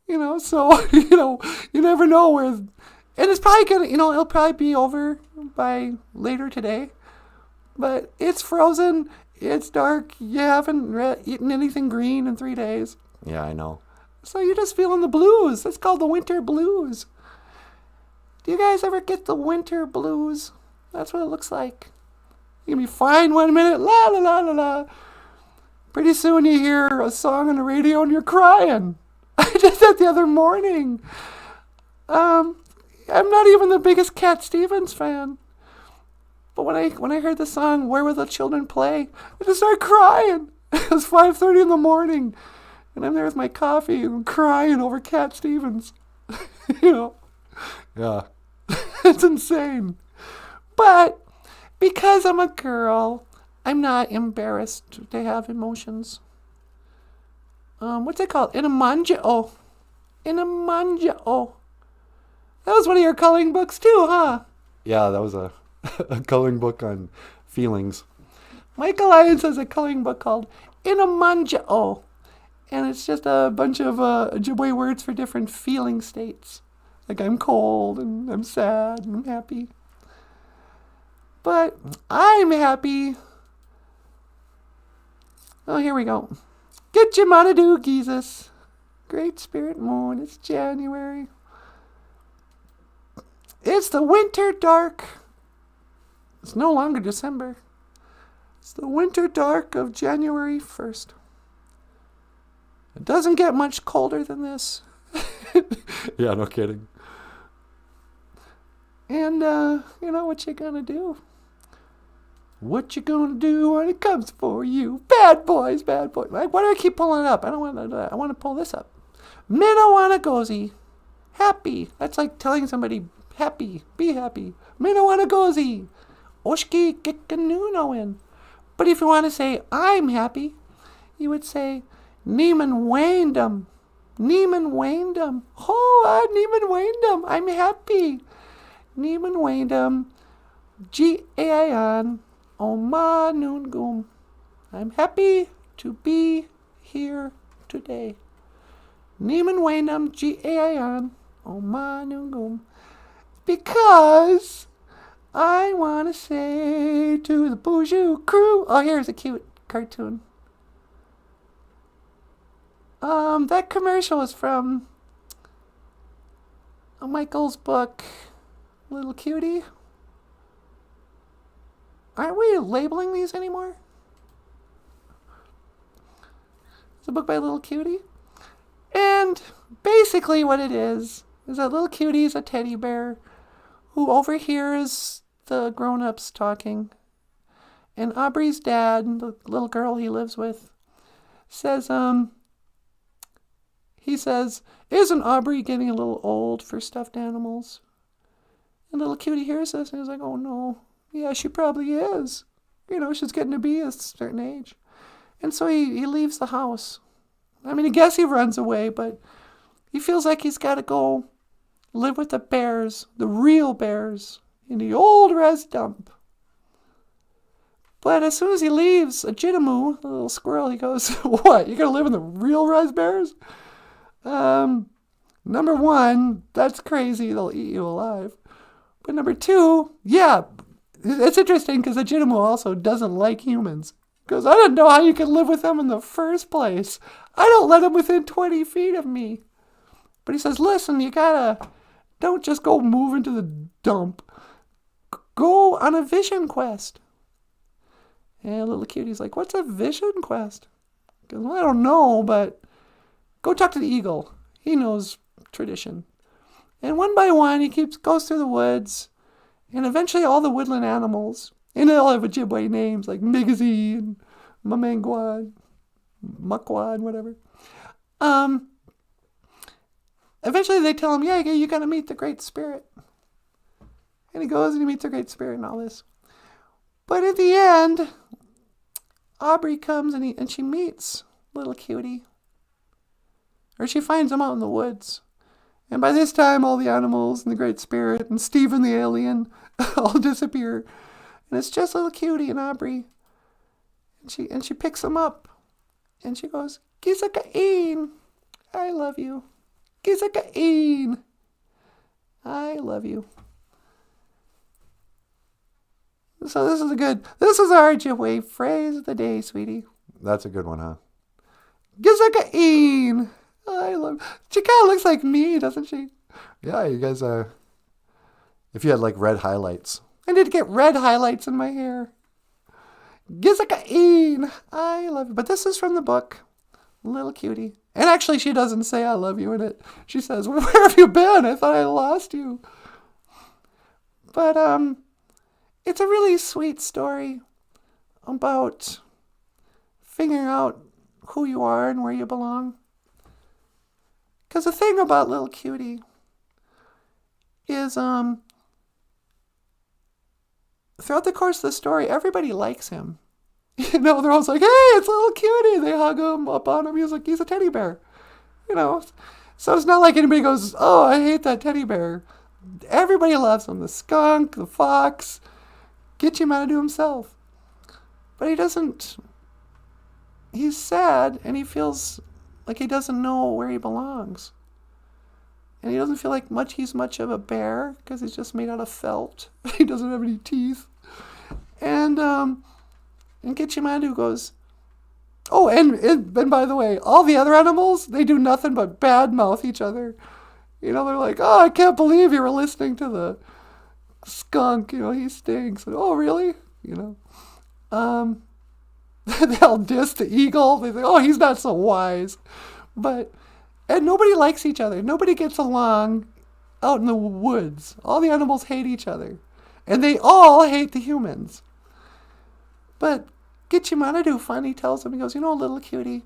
So, you never know where, and it's probably gonna, it'll probably be over by later today, but it's frozen, it's dark, you haven't eaten anything green in 3 days. Yeah, I know. So you're just feeling the blues. That's called the winter blues. Do you guys ever get the winter blues? That's what it looks like. You can be fine 1 minute, la la la la la. Pretty soon you hear a song on the radio and you're crying. I did that the other morning. I'm not even the biggest Cat Stevens fan. But when I heard the song "Where Will the Children Play," I just started crying. It was 5:30 in the morning, and I'm there with my coffee and I'm crying over Cat Stevens. Yeah. It's insane. But because I'm a girl, I'm not embarrassed to have emotions. What's it called? Inamangio. Inamangio. That was one of your coloring books too, huh? Yeah, that was a coloring book on feelings. Michael Lyons has a coloring book called Inamangio. And it's just a bunch of Ojibwe words for different feeling states. Like I'm cold, and I'm sad, and I'm happy. But I'm happy. Oh, here we go. Get your Manadoo, Jesus. Great Spirit Moon, it's January. It's the winter dark. It's no longer December. It's the winter dark of January 1st. It doesn't get much colder than this. Yeah, no kidding. And, what you gonna do? What you gonna do when it comes for you? Bad boys, bad boys. Why do I keep pulling it up? I don't want to do that. I want to pull this up. Minawanagozi. Happy. That's like telling somebody happy. Be happy. Minawanagozi. Oshki Gikanunoin. But if you want to say I'm happy, you would say Neiman Waindum. Neiman Waindum. Oh, Neiman Waindum. I'm happy. Neiman Waindum. G-A-I-N. Oma Noongum. I'm happy to be here today. Neiman Waindum. G-A-I-N. Oma Noongum. Because I want to say to the BOOZHOO crew. Oh, here's a cute cartoon. That commercial is from Michael's book, Little Cutie. Aren't we labeling these anymore? It's a book by Little Cutie. And basically what it is that Little Cutie is a teddy bear who overhears the grown-ups talking. And Aubrey's dad, the little girl he lives with, says, he says, isn't Aubrey getting a little old for stuffed animals? And Little Cutie hears this and he's like, oh no, yeah, she probably is. She's getting to be a certain age. And so he leaves the house. I mean, I guess he runs away, but he feels like he's got to go live with the bears, the real bears, in the old res dump. But as soon as he leaves, a Jitamu, the little squirrel, he goes, what, you're going to live in the real res bears? Number one, that's crazy, they'll eat you alive. But number two, yeah, it's interesting because the Jitamu also doesn't like humans. Because I didn't know how you could live with them in the first place. I don't let them within 20 feet of me. But he says, listen, don't just go move into the dump. Go on a vision quest. And Little Cutie's like, what's a vision quest? He goes, well, I don't know, but go talk to the eagle. He knows tradition. And one by one, he goes through the woods. And eventually all the woodland animals, and they all have Ojibwe names like Migazi and Mamangwad, Mukwad, whatever. Eventually they tell him, yeah, you got to meet the Great Spirit. And he goes and he meets the Great Spirit and all this. But at the end, Aubrey comes and she meets little cutie. Or she finds him out in the woods. And by this time, all the animals and the Great Spirit and Stephen the alien all disappear. And it's just little cutie and Aubrey. And she picks him up. And she goes, Gizakain, I love you. Gizakain, I love you. So this is our Ojibwe phrase of the day, sweetie. That's a good one, huh? Gizakain, I love. She kind of looks like me, doesn't she? Yeah, you guys are. If you had like red highlights. I need to get red highlights in my hair. Gizakain, I love you. But this is from the book, Little Cutie. And actually, she doesn't say I love you in it. She says, where have you been? I thought I lost you. But, it's a really sweet story about figuring out who you are and where you belong. Because the thing about Little Cutie is, throughout the course of the story, everybody likes him. You know, they're always like, hey, it's Little Cutie. They hug him up on him. He's like, he's a teddy bear. You know, so it's not like anybody goes, oh, I hate that teddy bear. Everybody loves him. The skunk, the fox, get him out to do himself. But he doesn't, he's sad and he feels like he doesn't know where he belongs. And he doesn't feel like he's much of a bear because he's just made out of felt. He doesn't have any teeth. And Gitchimandu goes, oh, and by the way, all the other animals, they do nothing but badmouth each other. You know, they're like, oh, I can't believe you were listening to the skunk. You know, he stinks. And, oh, really? You know, they'll diss the eagle. They think, oh, he's not so wise. And nobody likes each other. Nobody gets along out in the woods. All the animals hate each other. And they all hate the humans. But Gitchimanadu finally tells him, he goes, you know, Little Cutie,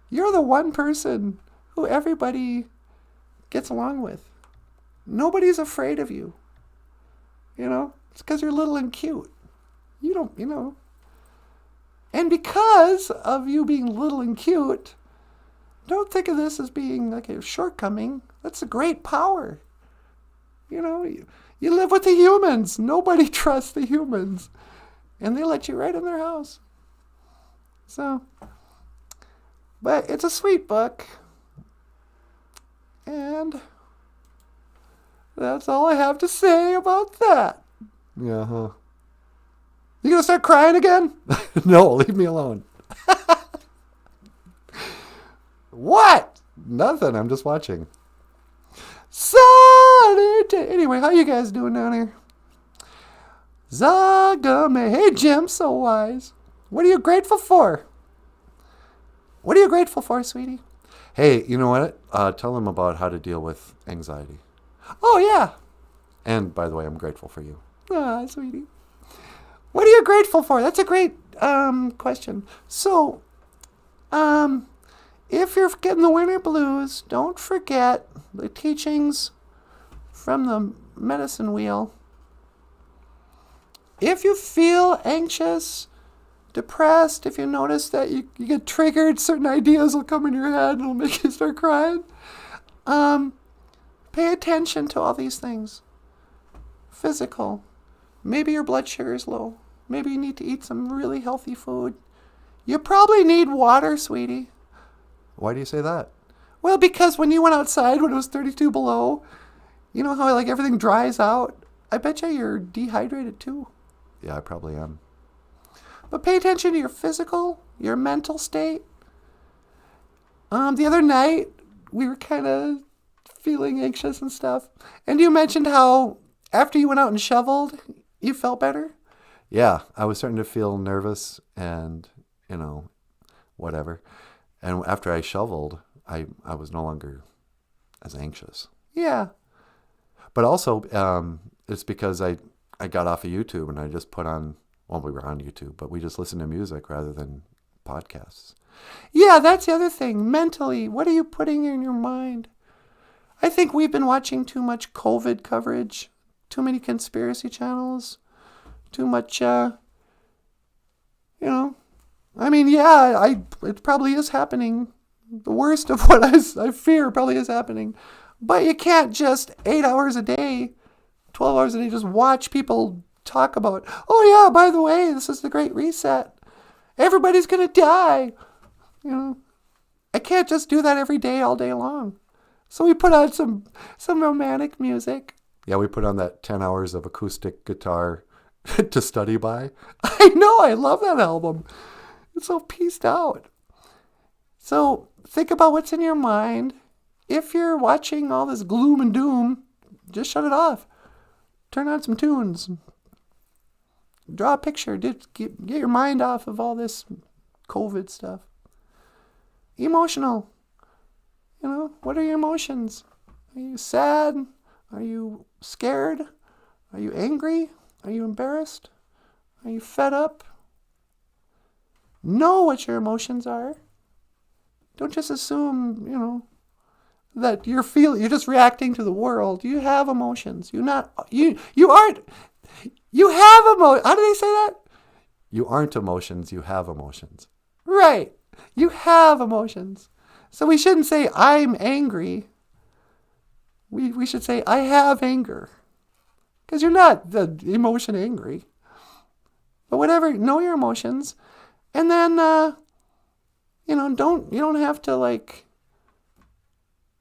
you're the one person who everybody gets along with. Nobody's afraid of you. You know, it's because you're little and cute. You don't, you know. And because of you being little and cute, don't think of this as being like a shortcoming. That's a great power. You know, you live with the humans. Nobody trusts the humans. And they let you right in their house. So, but it's a sweet book. And that's all I have to say about that. Yeah, huh? You gonna start crying again? No, leave me alone. What? Nothing, I'm just watching. Saturday. Anyway, how you guys doing down here? Zagame. Hey, Jim, so wise. What are you grateful for? What are you grateful for, sweetie? Hey, you know what? Tell them about how to deal with anxiety. Oh, yeah. And, by the way, I'm grateful for you. Ah, sweetie. What are you grateful for? That's a great question. So, if you're getting the winter blues, don't forget the teachings from the medicine wheel. If you feel anxious, depressed, if you notice that you get triggered, certain ideas will come in your head and it'll make you start crying. Pay attention to all these things. Physical. Maybe your blood sugar is low. Maybe you need to eat some really healthy food. You probably need water, sweetie. Why do you say that? Well, because when you went outside when it was 32 below, you know how like everything dries out? I bet you you're dehydrated too. Yeah, I probably am. But pay attention to your physical, your mental state. The other night, we were kind of feeling anxious and stuff. And you mentioned how after you went out and shoveled, you felt better? Yeah, I was starting to feel nervous and, you know, whatever. And after I shoveled, I was no longer as anxious. Yeah. But also, it's because I got off of YouTube and I just put on, well, we were on YouTube, but we just listened to music rather than podcasts. Yeah, that's the other thing. Mentally, what are you putting in your mind? I think we've been watching too much COVID coverage, too many conspiracy channels, too much, you know, I mean, yeah, it probably is happening. The worst of what I fear probably is happening. But you can't just 8 hours a day, 12 hours a day, just watch people talk about, oh yeah, by the way, this is the Great Reset. Everybody's going to die. You know, I can't just do that every day, all day long. So we put on some romantic music. Yeah, we put on that 10 hours of acoustic guitar to study by. I know, I love that album. It's so pieced out. So think about what's in your mind. If you're watching all this gloom and doom, just shut it off. Turn on some tunes. Draw a picture. Get your mind off of all this COVID stuff. Emotional. You know, what are your emotions? Are you sad? Are you scared? Are you angry? Are you embarrassed? Are you fed up? Know what your emotions are. Don't just assume, you know, that you're just reacting to the world. You have emotions. You have emotions. How do they say that? You aren't emotions, you have emotions. Right. You have emotions. So we shouldn't say, I'm angry. We should say, I have anger. Because you're not the emotion angry. But whatever, know your emotions. And then, you don't have to like,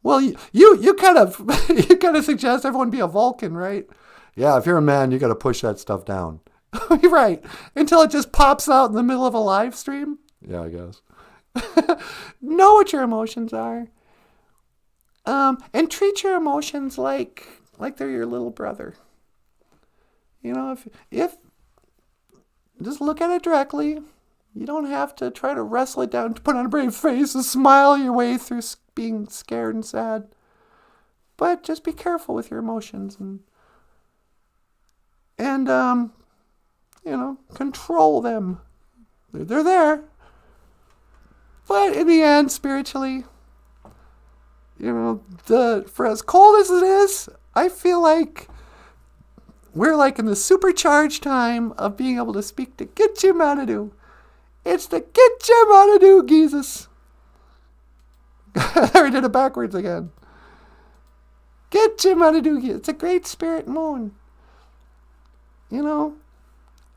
well, you kind of suggest everyone be a Vulcan, right? Yeah, if you're a man, you got to push that stuff down. Right. Until it just pops out in the middle of a live stream. Yeah, I guess. Know what your emotions are. And treat your emotions like they're your little brother. You know, if just look at it directly. You don't have to try to wrestle it down, to put on a brave face and smile your way through being scared and sad. But just be careful with your emotions and control them. They're there. But in the end, spiritually, for as cold as it is, I feel like we're like in the supercharged time of being able to speak to Gitchimanadu. It's the Gitchimanadu Jesus. I did it backwards again. Gitchimanadu. It's a great spirit moon. You know,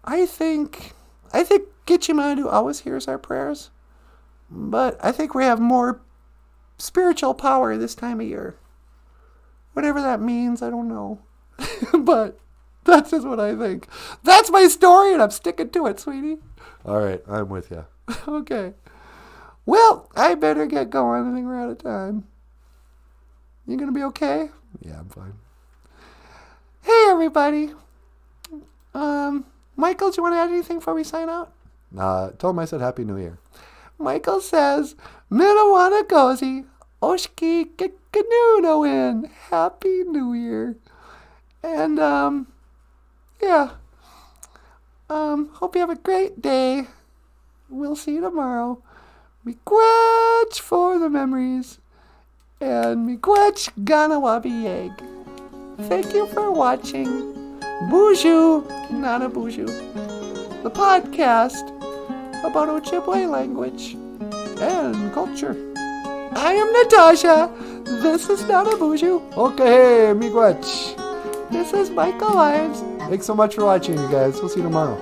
I think Gitchimanadu always hears our prayers. But I think we have more spiritual power this time of year. Whatever that means, I don't know. But that's just what I think. That's my story, and I'm sticking to it, sweetie. All right, I'm with you. Okay. Well, I better get going. I think we're out of time. You gonna be okay? Yeah, I'm fine. Hey, everybody. Michael, do you want to add anything before we sign out? Tell him I said Happy New Year. Michael says, Minawana Gozi, Oshki Kikanuno Happy New Year. And, yeah. Hope you have a great day. We'll see you tomorrow. Miigwech for the memories. And miigwech Ganawabi egg. Thank you for watching BOOZHOO NANABOOZHOO, the podcast about Ojibwe language and culture. I am Natasha. This is NANABOOZHOO. Okay, miigwech. This is Michael Lyons. Thanks so much for watching, you guys. We'll see you tomorrow.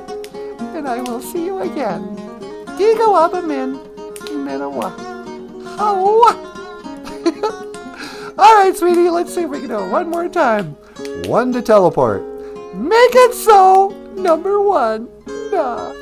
And I will see you again. Digawabamin min Minawa. Hawa. All right, sweetie, let's see if we can do it one more time. 1 to teleport. Make it so. Number 1. Nah.